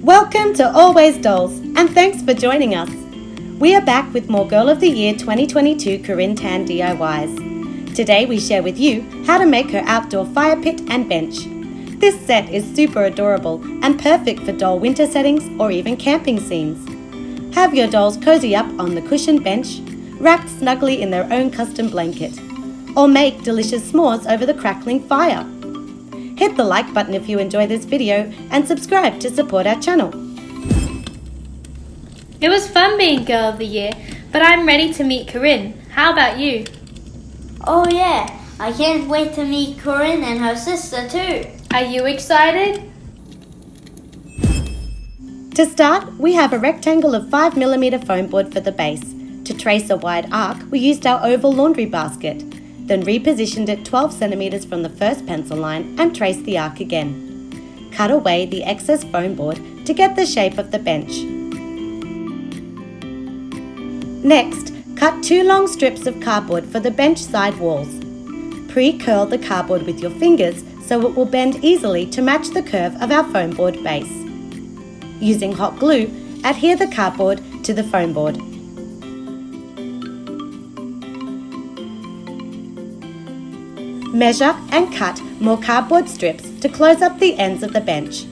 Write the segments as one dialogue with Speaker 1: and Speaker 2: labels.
Speaker 1: Welcome to Always Dolls, and thanks for joining us. We are back with more Girl of the Year 2022 Corrine Tan DIYs. Today we share with you how to make her outdoor fire pit and bench. This set is super adorable and perfect for doll winter settings or even camping scenes. Have your dolls cozy up on the cushioned bench, wrapped snugly in their own custom blanket, or make delicious s'mores over the crackling fire. Hit the like button if you enjoy this video and subscribe to support our channel.
Speaker 2: It was fun being Girl of the Year, but I'm ready to meet Corrine. How about you?
Speaker 3: Oh yeah, I can't wait to meet Corrine and her sister too.
Speaker 2: Are you excited?
Speaker 1: To start, we have a rectangle of 5mm foam board for the base. To trace a wide arc, we used our oval laundry basket, then repositioned it 12cm from the first pencil line and traced the arc again. Cut away the excess foam board to get the shape of the bench. Next, cut 2 long strips of cardboard for the bench side walls. Pre-curl the cardboard with your fingers so it will bend easily to match the curve of our foam board base. Using hot glue, adhere the cardboard to the foam board. Measure and cut more cardboard strips to close up the ends of the bench.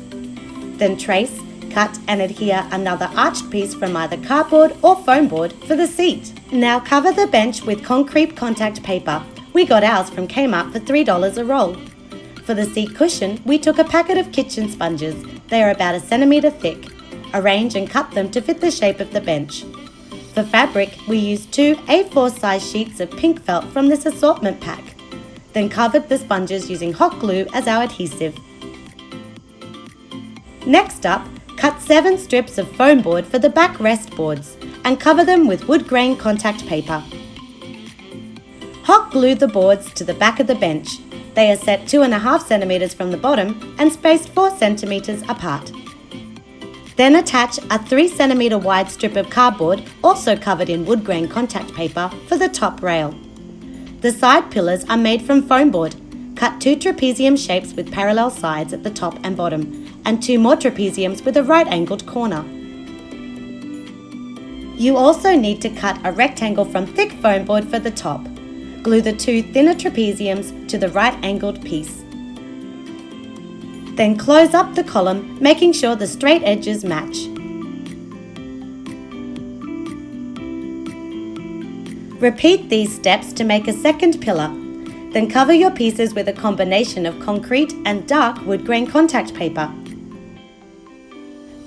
Speaker 1: Then trace, cut and adhere another arched piece from either cardboard or foam board for the seat. Now cover the bench with concrete contact paper. We got ours from Kmart for $3 a roll. For the seat cushion, we took a packet of kitchen sponges. They are about 1 centimeter thick. Arrange and cut them to fit the shape of the bench. For fabric, we used 2 A4 size sheets of pink felt from this assortment pack. Then covered the sponges using hot glue as our adhesive. Next up, cut 7 strips of foam board for the back rest boards and cover them with wood grain contact paper. Hot glue the boards to the back of the bench. They are set 2.5 centimeters from the bottom and spaced 4 centimeters apart. Then attach a 3 centimeter wide strip of cardboard, also covered in wood grain contact paper, for the top rail. The side pillars are made from foam board. Cut 2 trapezium shapes with parallel sides at the top and bottom, and 2 more trapeziums with a right-angled corner. You also need to cut a rectangle from thick foam board for the top. Glue the 2 thinner trapeziums to the right-angled piece. Then close up the column, making sure the straight edges match. Repeat these steps to make a second pillar. Then cover your pieces with a combination of concrete and dark wood grain contact paper.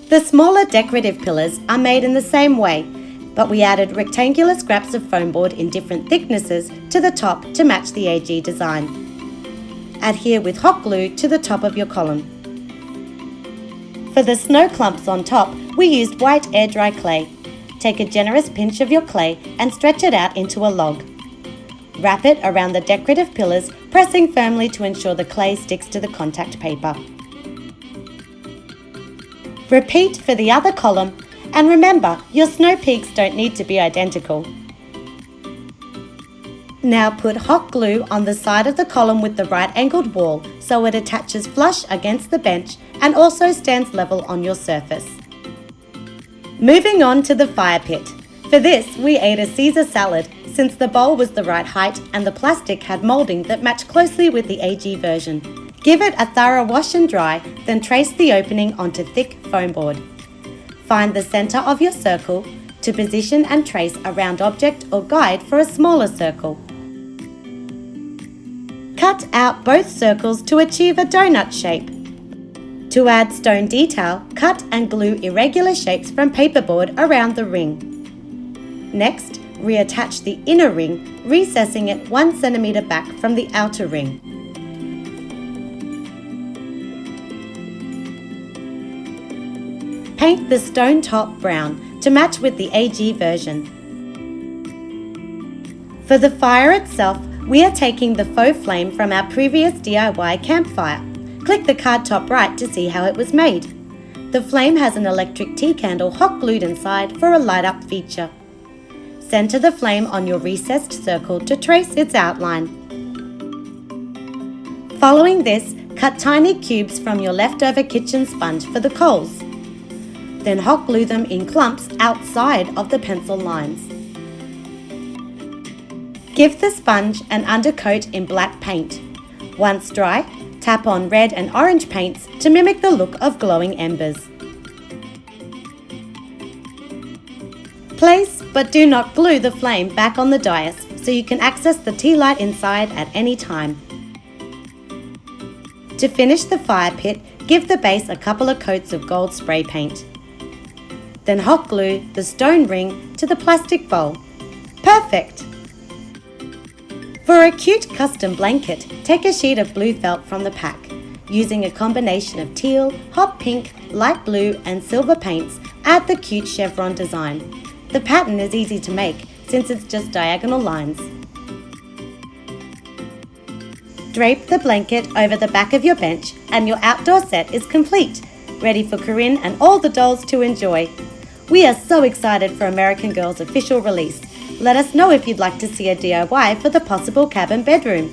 Speaker 1: The smaller decorative pillars are made in the same way, but we added rectangular scraps of foam board in different thicknesses to the top to match the AG design. Adhere with hot glue to the top of your column. For the snow clumps on top, we used white air dry clay. Take a generous pinch of your clay and stretch it out into a log. Wrap it around the decorative pillars, pressing firmly to ensure the clay sticks to the contact paper. Repeat for the other column, and remember, your snow peaks don't need to be identical. Now put hot glue on the side of the column with the right-angled wall so it attaches flush against the bench and also stands level on your surface. Moving on to the fire pit. For this, we ate a Caesar salad since the bowl was the right height and the plastic had moulding that matched closely with the AG version. Give it a thorough wash and dry, then trace the opening onto thick foam board. Find the center of your circle to position and trace a round object or guide for a smaller circle. Cut out both circles to achieve a donut shape. To add stone detail, cut and glue irregular shapes from paperboard around the ring. Next, reattach the inner ring, recessing it 1 centimeter back from the outer ring. Paint the stone top brown to match with the AG version. For the fire itself, we are taking the faux flame from our previous DIY campfire. Click the card top right to see how it was made. The flame has an electric tea candle hot glued inside for a light up feature. Center the flame on your recessed circle to trace its outline. Following this, cut tiny cubes from your leftover kitchen sponge for the coals. Then hot glue them in clumps outside of the pencil lines. Give the sponge an undercoat in black paint. Once dry, tap on red and orange paints to mimic the look of glowing embers. Place but do not glue the flame back on the dais so you can access the tea light inside at any time. To finish the fire pit, give the base a couple of coats of gold spray paint. Then hot glue the stone ring to the plastic bowl. Perfect! For a cute custom blanket, take a sheet of blue felt from the pack. Using a combination of teal, hot pink, light blue and silver paints, add the cute chevron design. The pattern is easy to make since it's just diagonal lines. Drape the blanket over the back of your bench and your outdoor set is complete, ready for Corrine and all the dolls to enjoy. We are so excited for American Girl's official release. Let us know if you'd like to see a DIY for the possible cabin bedroom.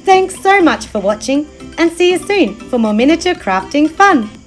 Speaker 1: Thanks so much for watching and see you soon for more miniature crafting fun!